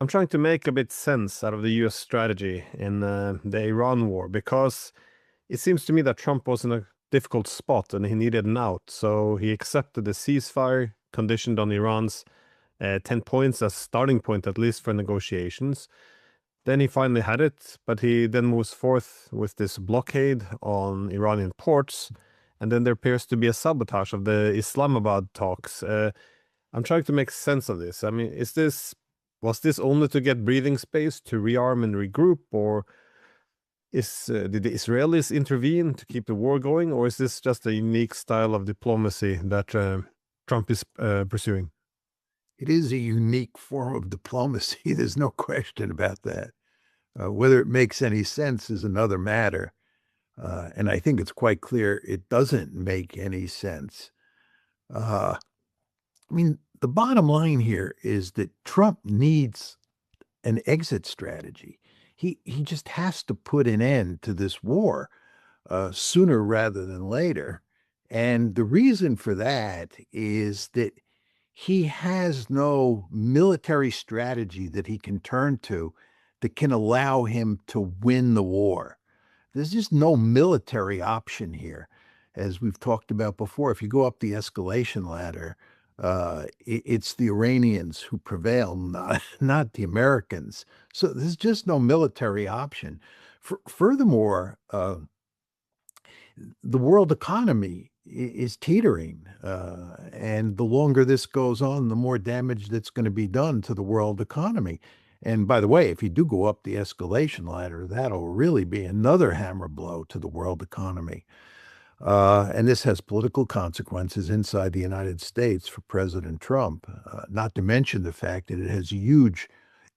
I'm trying to make a bit sense out of the US strategy in the Iran war because it seems to me that Trump was in a difficult spot and he needed an out. So he accepted the ceasefire conditioned on Iran's 10 points as starting point, at least for negotiations. Then he finally had it, but he then moves forth with this blockade on Iranian ports. And then there appears to be a sabotage of the Islamabad talks. I'm trying to make sense of this. I mean, was this only to get breathing space to rearm and regroup, or did the Israelis intervene to keep the war going, or is this just a unique style of diplomacy that Trump is pursuing? It is a unique form of diplomacy. There's no question about that. Whether it makes any sense is another matter. And I think it's quite clear it doesn't make any sense. Uh, I mean, the bottom line here is that Trump needs an exit strategy. He just has to put an end to this war sooner rather than later. And the reason for that is that he has no military strategy that he can turn to that can allow him to win the war. There's just no military option here. As we've talked about before, if you go up the escalation ladder, it's the Iranians who prevail, not the Americans. So there's just no military option. Furthermore, the world economy is teetering. And the longer this goes on, the more damage that's going to be done to the world economy. And by the way, if you do go up the escalation ladder, that'll really be another hammer blow to the world economy. And this has political consequences inside the United States for President Trump, not to mention the fact that it has huge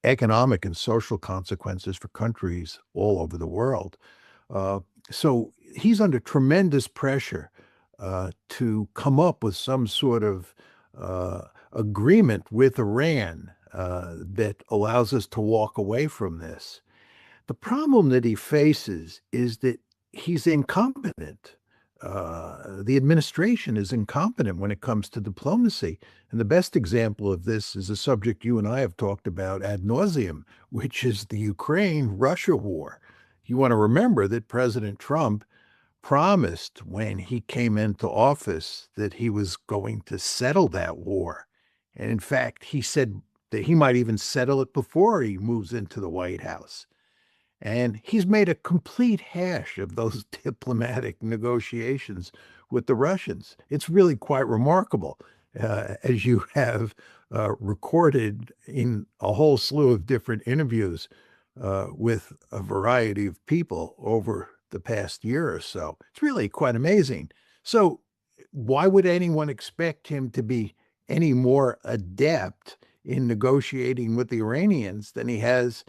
economic and social consequences for countries all over the world. So he's under tremendous pressure to come up with some sort of agreement with Iran that allows us to walk away from this. The problem that he faces is that he's incompetent. The administration is incompetent when it comes to diplomacy. And the best example of this is a subject you and I have talked about ad nauseum, which is the Ukraine-Russia war. You want to remember that President Trump promised when he came into office that he was going to settle that war. And in fact, he said that he might even settle it before he moves into the White House. And he's made a complete hash of those diplomatic negotiations with the Russians. It's really quite remarkable, as you have recorded in a whole slew of different interviews with a variety of people over the past year or so. It's really quite amazing. So why would anyone expect him to be any more adept in negotiating with the Iranians than he has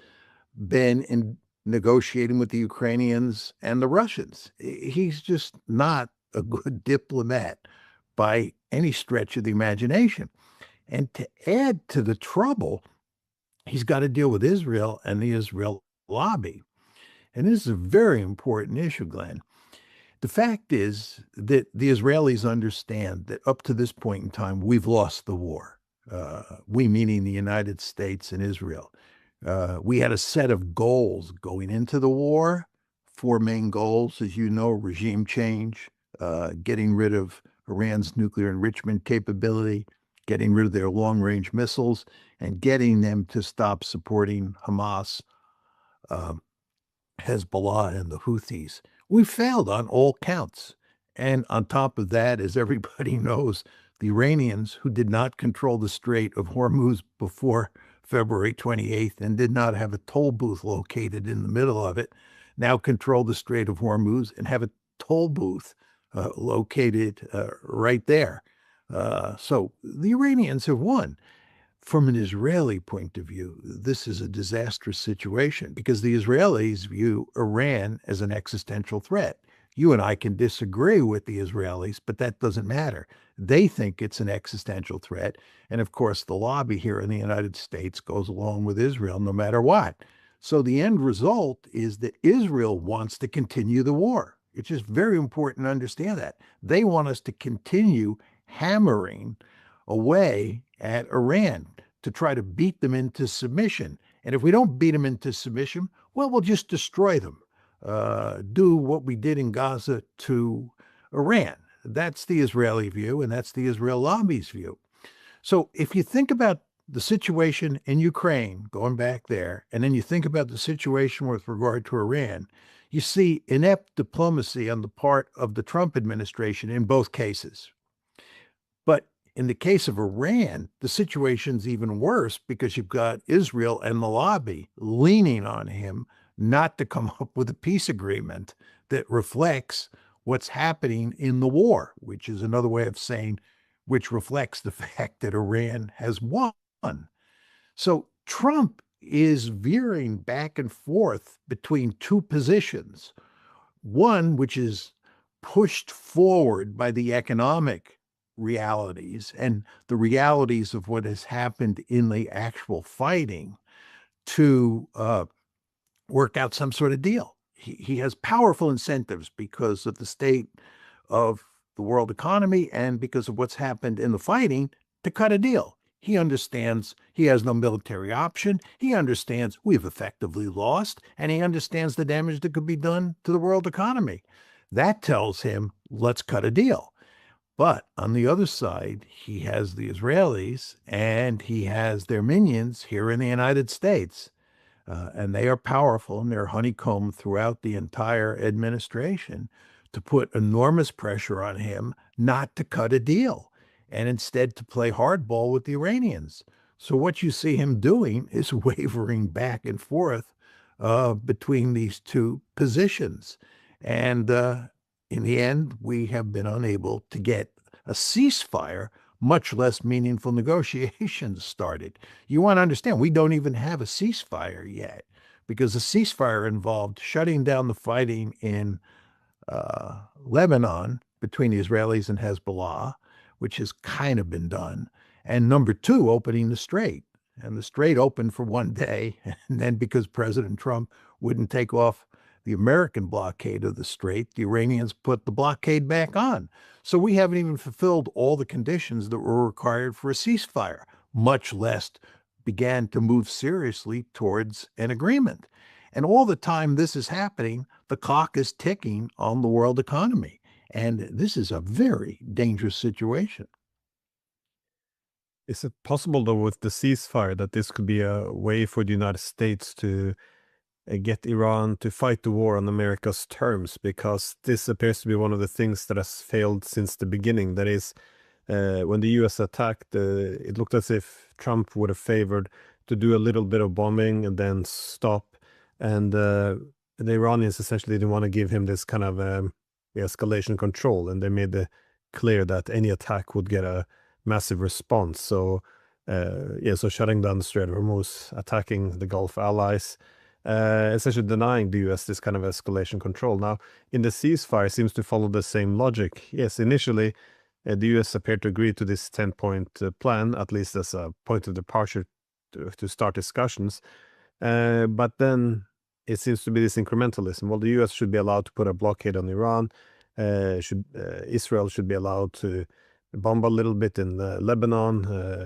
been in negotiating with the Ukrainians and the Russians? He's just not a good diplomat by any stretch of the imagination. And to add to the trouble, he's got to deal with Israel and the Israel lobby. And this is a very important issue, Glenn. The fact is that the Israelis understand that up to this point in time, we've lost the war. We meaning the United States and Israel. We had a set of goals going into the war, four main goals, as you know: regime change, getting rid of Iran's nuclear enrichment capability, getting rid of their long-range missiles, and getting them to stop supporting Hamas, Hezbollah, and the Houthis. We failed on all counts. And on top of that, as everybody knows, the Iranians, who did not control the Strait of Hormuz before February 28th and did not have a toll booth located in the middle of it, now control the Strait of Hormuz and have a toll booth located right there. So the Iranians have won. From an Israeli point of view, this is a disastrous situation because the Israelis view Iran as an existential threat. You and I can disagree with the Israelis, but that doesn't matter. They think it's an existential threat. And of course, the lobby here in the United States goes along with Israel no matter what. So the end result is that Israel wants to continue the war. It's just very important to understand that. They want us to continue hammering away at Iran, to try to beat them into submission. And if we don't beat them into submission, well, we'll just destroy them. Do what we did in Gaza to Iran. That's the Israeli view, and that's the Israel lobby's view. So if you think about the situation in Ukraine, going back there, and then you think about the situation with regard to Iran, you see inept diplomacy on the part of the Trump administration in both cases. But in the case of Iran, the situation's even worse because you've got Israel and the lobby leaning on him not to come up with a peace agreement that reflects what's happening in the war, which is another way of saying which reflects the fact that Iran has won. So Trump is veering back and forth between two positions. One, which is pushed forward by the economic realities and the realities of what has happened in the actual fighting to work out some sort of deal. He has powerful incentives because of the state of the world economy and because of what's happened in the fighting to cut a deal. He understands he has no military option. He understands we've effectively lost, and he understands the damage that could be done to the world economy. That tells him, let's cut a deal. But on the other side, he has the Israelis and he has their minions here in the United States. And they are powerful and they're honeycombed throughout the entire administration to put enormous pressure on him not to cut a deal and instead to play hardball with the Iranians. So what you see him doing is wavering back and forth between these two positions. And in the end, we have been unable to get a ceasefire, much less meaningful negotiations started. You want to understand, we don't even have a ceasefire yet because a ceasefire involved shutting down the fighting in Lebanon between the Israelis and Hezbollah, which has kind of been done. And number two, opening the strait. And the strait opened for one day. And then because President Trump wouldn't take off the American blockade of the strait, the Iranians put the blockade back on. So we haven't even fulfilled all the conditions that were required for a ceasefire, much less began to move seriously towards an agreement. And all the time this is happening, the clock is ticking on the world economy. And this is a very dangerous situation. Is it possible, though, with the ceasefire that this could be a way for the United States to get Iran to fight the war on America's terms? Because this appears to be one of the things that has failed since the beginning. That is, when the US attacked, it looked as if Trump would have favored to do a little bit of bombing and then stop. And the Iranians essentially didn't want to give him this kind of escalation control. And they made it clear that any attack would get a massive response. So, so shutting down the Strait of Hormuz, attacking the Gulf allies, essentially denying the US this kind of escalation control. Now, in the ceasefire, seems to follow the same logic. Yes, initially, the US appeared to agree to this 10-point plan, at least as a point of departure to start discussions. But then it seems to be this incrementalism. Well, the US should be allowed to put a blockade on Iran. Israel should be allowed to bomb a little bit in Lebanon.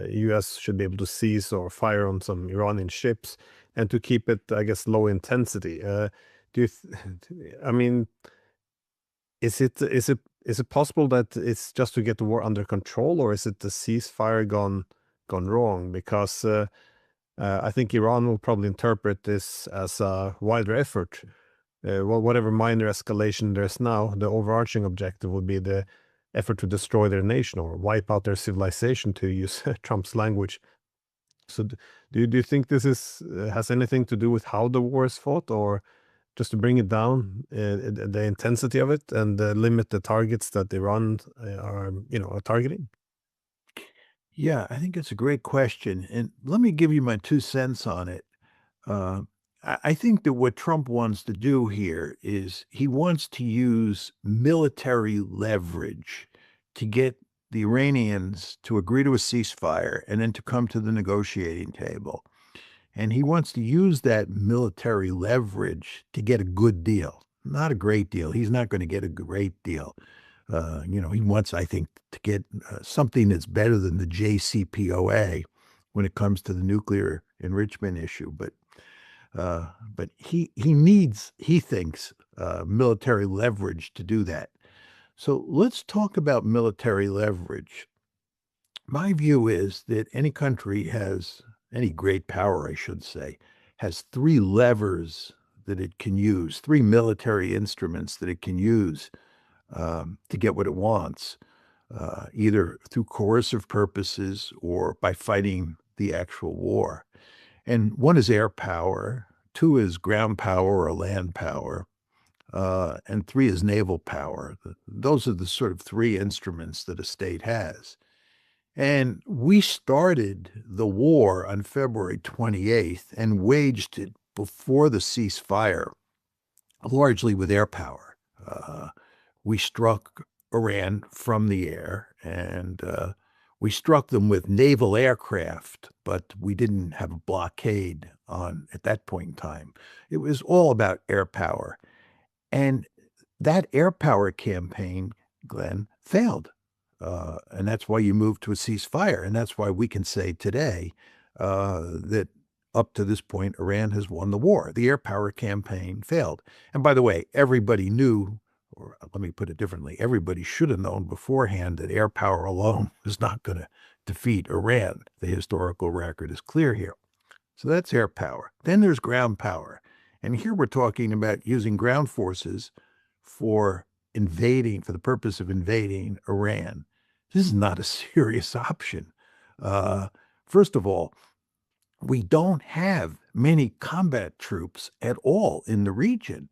US should be able to seize or fire on some Iranian ships, and to keep it, I guess, low intensity. I mean, is it possible that it's just to get the war under control, or is it the ceasefire gone wrong? Because I think Iran will probably interpret this as a wider effort. Well, whatever minor escalation there's now, the overarching objective would be the effort to destroy their nation or wipe out their civilization, to use Trump's language. So, do you think this has anything to do with how the war is fought, or just to bring it down, the intensity of it, and limit the targets that Iran are targeting? Yeah, I think it's a great question. And let me give you my 2 cents on it. Uh, I think that what Trump wants to do here is he wants to use military leverage to get the Iranians to agree to a ceasefire and then to come to the negotiating table. And he wants to use that military leverage to get a good deal, not a great deal. He's not going to get a great deal. He wants, I think, to get something that's better than the JCPOA, when it comes to the nuclear enrichment issue. But he needs, he thinks, military leverage to do that. So let's talk about military leverage. My view is that any country has, any great power, I should say, has three levers that it can use, three military instruments that it can use to get what it wants, either through coercive purposes or by fighting the actual war. And one is air power, two is ground power or land power, and three is naval power. Those are the sort of three instruments that a state has. And we started the war on February 28th and waged it before the ceasefire, largely with air power. We struck Iran from the air, and we struck them with naval aircraft, but we didn't have a blockade on at that point in time. It was all about air power. And that air power campaign, Glenn, failed. And that's why you moved to a ceasefire. And that's why we can say today that up to this point, Iran has won the war. The air power campaign failed. And by the way, everybody knew, or let me put it differently, everybody should have known beforehand that air power alone was not going to defeat Iran. The historical record is clear here. So that's air power. Then there's ground power. And here we're talking about using ground forces for invading, for the purpose of invading Iran. This is not a serious option. First of all, we don't have many combat troops at all in the region.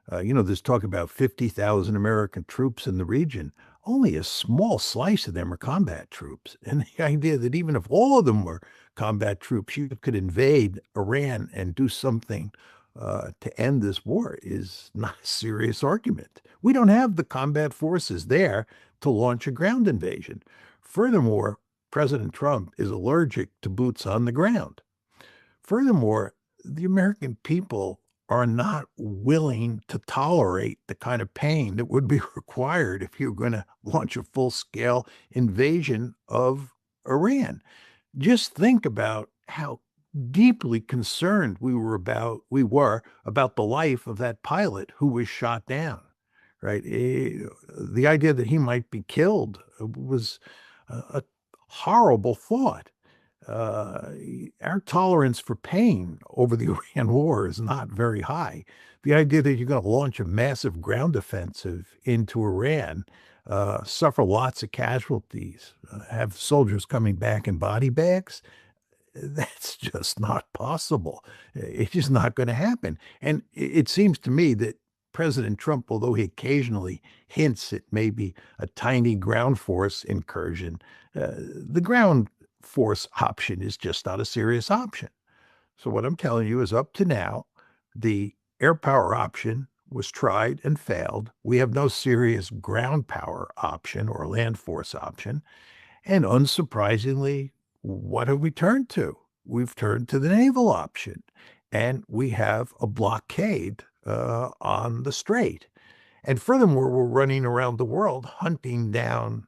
There's talk about 50,000 American troops in the region. Only a small slice of them are combat troops. And the idea that even if all of them were combat troops, you could invade Iran and do something to end this war is not a serious argument. We don't have the combat forces there to launch a ground invasion. Furthermore, President Trump is allergic to boots on the ground. Furthermore, the American people are not willing to tolerate the kind of pain that would be required if you're going to launch a full-scale invasion of Iran. Just think about how deeply concerned we were about the life of that pilot who was shot down, right? The idea that he might be killed was a horrible thought. Our tolerance for pain over the Iran war is not very high. The idea that you're going to launch a massive ground offensive into Iran, suffer lots of casualties, have soldiers coming back in body bags, that's just not possible. It's just not going to happen. And it seems to me that President Trump, although he occasionally hints at maybe a tiny ground force incursion, the ground force option is just not a serious option. So what I'm telling you is up to now, the air power option was tried and failed. We have no serious ground power option or land force option. And unsurprisingly, what have we turned to? We've turned to the naval option, and we have a blockade on the strait. And furthermore, we're running around the world hunting down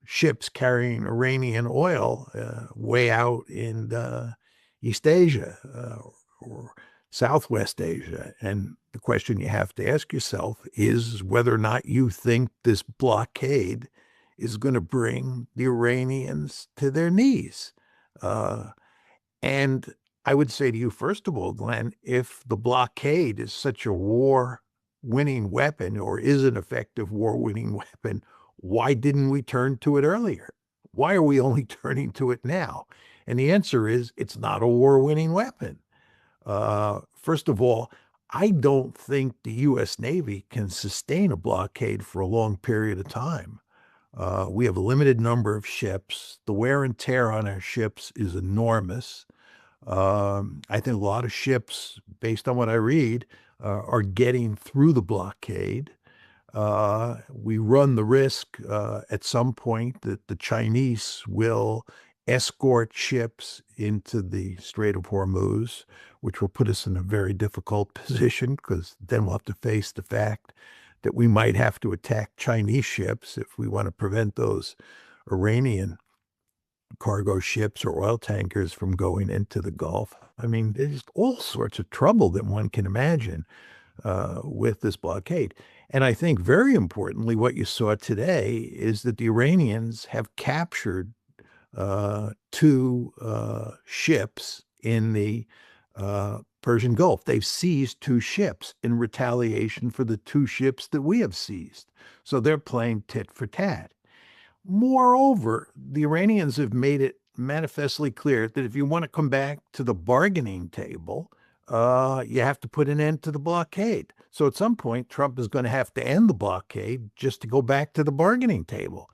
ships carrying Iranian oil way out in East Asia or Southwest Asia. And the question you have to ask yourself is whether or not you think this blockade is going to bring the Iranians to their knees. And I would say to you, first of all, Glenn, if the blockade is such a war-winning weapon or is an effective war-winning weapon, why didn't we turn to it earlier? Why are we only turning to it now? And the answer is it's not a war-winning weapon. First of all, I don't think the U.S. Navy can sustain a blockade for a long period of time. We have a limited number of ships. The wear and tear on our ships is enormous. I think a lot of ships, based on what I read, are getting through the blockade. We run the risk at some point that the Chinese will escort ships into the Strait of Hormuz, which will put us in a very difficult position because then we'll have to face the fact that we might have to attack Chinese ships if we want to prevent those Iranian cargo ships or oil tankers from going into the Gulf. I mean, there's all sorts of trouble that one can imagine with this blockade. And I think very importantly, what you saw today is that the Iranians have captured two ships in the Persian Gulf. They've seized two ships in retaliation for the two ships that we have seized. So they're playing tit for tat. Moreover, the Iranians have made it manifestly clear that if you want to come back to the bargaining table, you have to put an end to the blockade. So at some point, Trump is going to have to end the blockade just to go back to the bargaining table.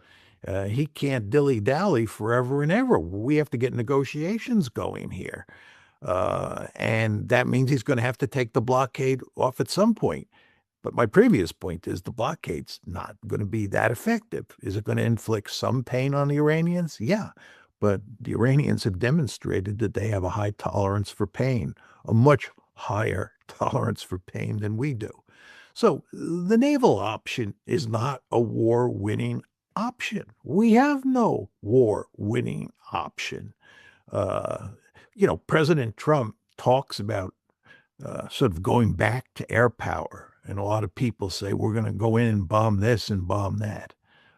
He can't dilly-dally forever and ever. We have to get negotiations going here. And that means he's going to have to take the blockade off at some point. But my previous point is the blockade's not going to be that effective. Is it going to inflict some pain on the Iranians? Yeah. But the Iranians have demonstrated that they have a high tolerance for pain, a much higher tolerance for pain than we do. So the naval option is not a war-winning option. We have no war-winning option. Uh, President Trump talks about sort of going back to air power. And a lot of people say, we're going to go in and bomb this and bomb that.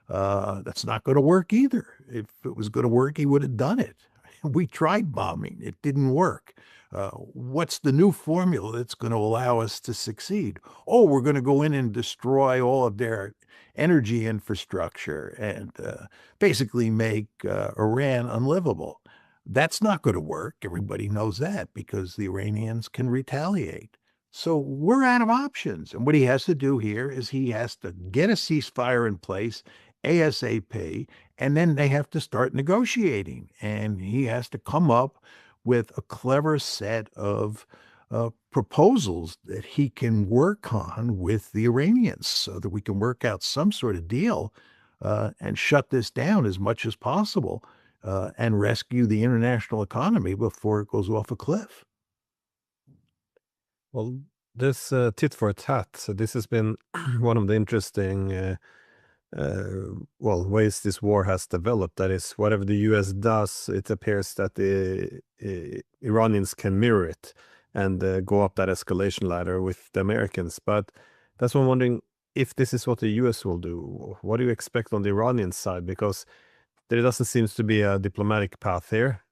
That's not going to work either. If it was going to work, he would have done it. We tried bombing. It didn't work. What's the new formula that's going to allow us to succeed? Oh, we're going to go in and destroy all of their energy infrastructure and basically make Iran unlivable. That's not going to work. Everybody knows that because the Iranians can retaliate. So we're out of options. And what he has to do here is he has to get a ceasefire in place ASAP, and then they have to start negotiating. And he has to come up with a clever set of proposals that he can work on with the Iranians so that we can work out some sort of deal and shut this down as much as possible and rescue the international economy before it goes off a cliff. Well, this tit for tat, so this has been one of the interesting ways this war has developed. That is, whatever the US does, it appears that the Iranians can mirror it and go up that escalation ladder with the Americans. But that's why I'm wondering if this is what the US will do. What do you expect on the Iranian side? Because there doesn't seem to be a diplomatic path here.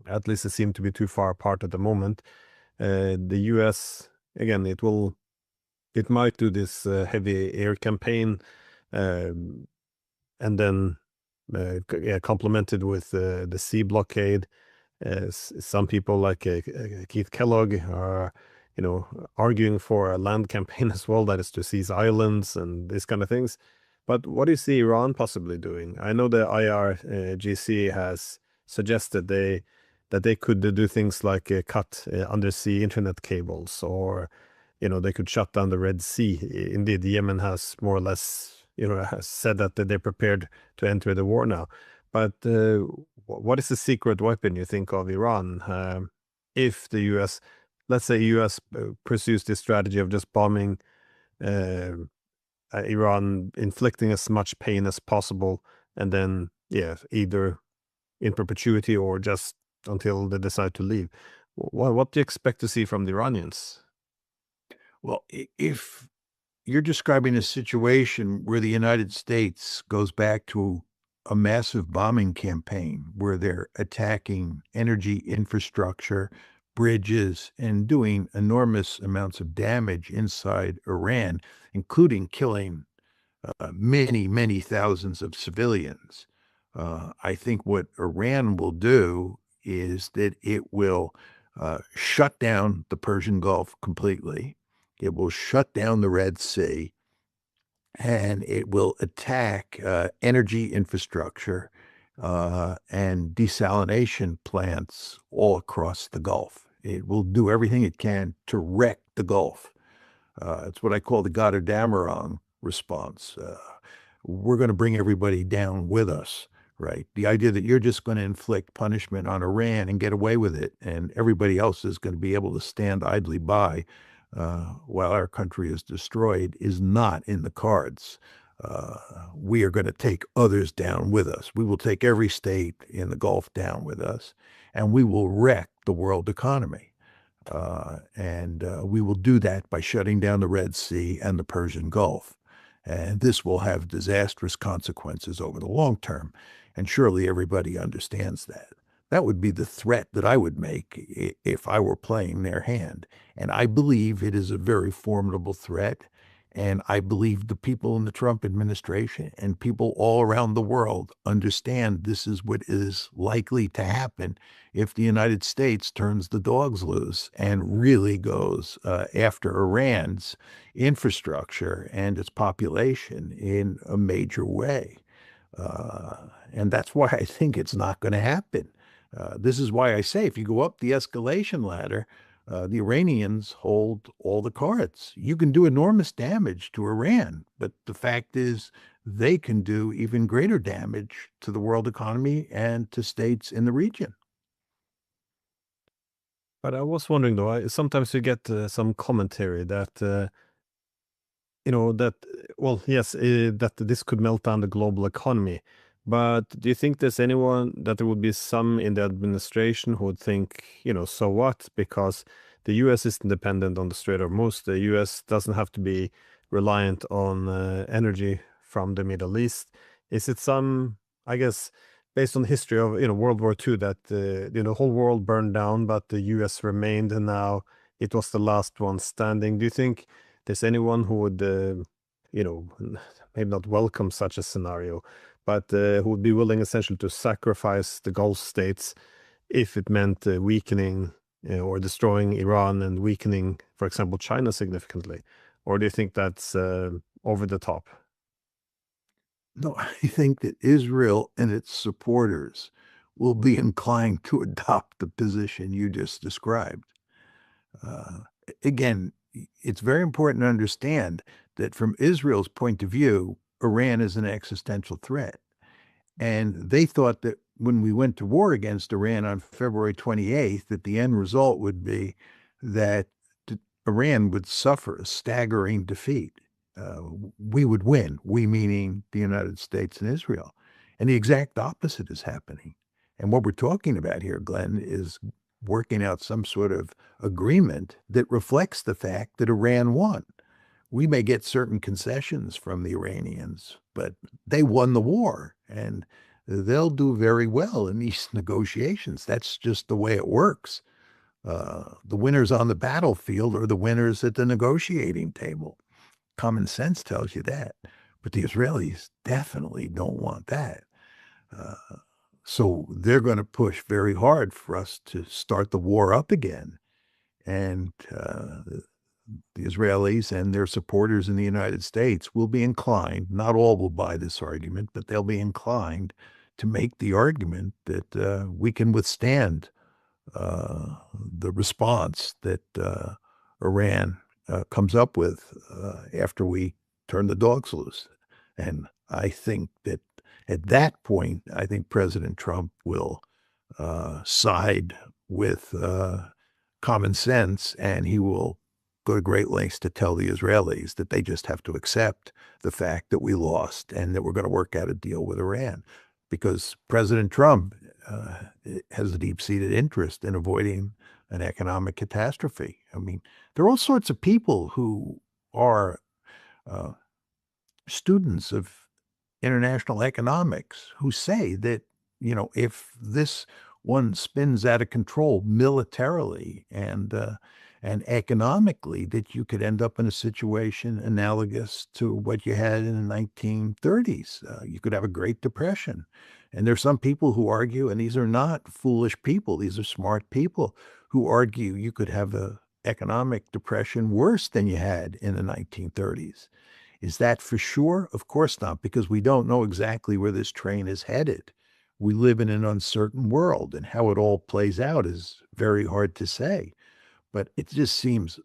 At least it seems to be too far apart at the moment. The US, again, it might do this heavy air campaign, and then complemented with the sea blockade. Some people like Keith Kellogg are, arguing for a land campaign as well, that is to seize islands and these kind of things. But what do you see Iran possibly doing? I know the IRGC has suggested that they could do things like cut undersea internet cables, or they could shut down the Red Sea. Indeed, Yemen has more or less, has said that they're prepared to enter the war now. But what is the secret weapon you think of Iran? If the U.S., let's say U.S. pursues this strategy of just bombing Iran, inflicting as much pain as possible, and then, either in perpetuity or just until they decide to leave. What do you expect to see from the Iranians? Well, if you're describing a situation where the United States goes back to a massive bombing campaign where they're attacking energy infrastructure, bridges, and doing enormous amounts of damage inside Iran, including killing many, many thousands of civilians. I think what Iran will do is that it will shut down the Persian Gulf completely. It will shut down the Red Sea, and it will attack energy infrastructure and desalination plants all across the Gulf. It will do everything it can to wreck the Gulf. It's what I call the Goddardammerung response. We're going to bring everybody down with us, right? The idea that you're just going to inflict punishment on Iran and get away with it, and everybody else is going to be able to stand idly by while our country is destroyed, is not in the cards. uh, we are going to take others down with us. We will take every state in the Gulf down with us, and we will wreck the world economy. And we will do that by shutting down the Red Sea and the Persian Gulf. And this will have disastrous consequences over the long term. And surely everybody understands that. That would be the threat that I would make if I were playing their hand. And I believe it is a very formidable threat. And I believe the people in the Trump administration and people all around the world understand this is what is likely to happen if the United States turns the dogs loose and really goes after Iran's infrastructure and its population in a major way. And that's why I think it's not going to happen. This is why I say if you go up the escalation ladder, the Iranians hold all the cards. You can do enormous damage to Iran, but the fact is they can do even greater damage to the world economy and to states in the region. But I was wondering though, sometimes you get some commentary that that well, yes, that this could melt down the global economy. But do you think there's anyone that there would be some in the administration who would think, so what? Because the U.S. is independent on the Strait of Hormuz. The U.S. doesn't have to be reliant on energy from the Middle East. Is it some, I guess, based on the history of World War II, that the whole world burned down, but the U.S. remained, and now it was the last one standing? Do you think there's anyone who would, you know, maybe not welcome such a scenario, but who would be willing essentially to sacrifice the Gulf states if it meant weakening or destroying Iran and weakening, for example, China significantly? Or do you think that's over the top? No, I think that Israel and its supporters will be inclined to adopt the position you just described. Uh, Again, it's very important to understand that from Israel's point of view, Iran is an existential threat. And they thought that when we went to war against Iran on February 28th, that the end result would be that Iran would suffer a staggering defeat. Uh, we would win, we meaning the United States and Israel. And the exact opposite is happening. And what we're talking about here, Glenn, is working out some sort of agreement that reflects the fact that Iran won. We may get certain concessions from the Iranians, but they won the war and they'll do very well in these negotiations. That's just the way it works. The winners on the battlefield are the winners at the negotiating table. Common sense tells you that. But the Israelis definitely don't want that. Uh, so they're going to push very hard for us to start the war up again. And the Israelis and their supporters in the United States will be inclined, not all will buy this argument, but they'll be inclined to make the argument that we can withstand the response that Iran comes up with after we turn the dogs loose. And I think that at that point, I think President Trump will side with common sense, and he will go to great lengths to tell the Israelis that they just have to accept the fact that we lost and that we're going to work out a deal with Iran. Because President Trump has a deep-seated interest in avoiding an economic catastrophe. I mean, there are all sorts of people who are uh, students of international economics who say that, if this one spins out of control militarily and economically, that you could end up in a situation analogous to what you had in the 1930s. You could have a Great Depression. And there's some people who argue, and these are not foolish people, these are smart people who argue you could have a economic depression worse than you had in the 1930s. Is that for sure? Of course not, because we don't know exactly where this train is headed. We live in an uncertain world, and how it all plays out is very hard to say. But it just seems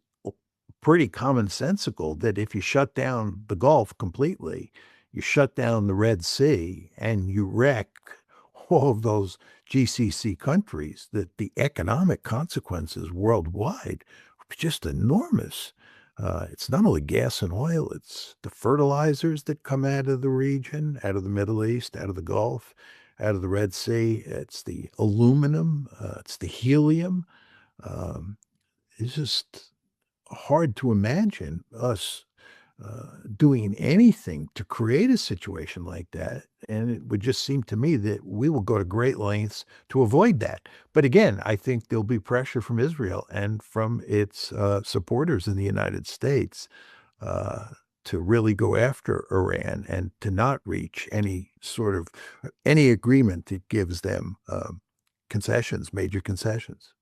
pretty commonsensical that if you shut down the Gulf completely, you shut down the Red Sea, and you wreck all of those GCC countries, that the economic consequences worldwide are just enormous. It's not only gas and oil, it's the fertilizers that come out of the region, out of the Middle East, out of the Gulf, out of the Red Sea. It's the aluminum, it's the helium. Um, it's just hard to imagine us doing anything to create a situation like that. And it would just seem to me that we will go to great lengths to avoid that. But again, I think there'll be pressure from Israel and from its supporters in the United States uh, to really go after Iran and to not reach any agreement that gives them concessions, major concessions.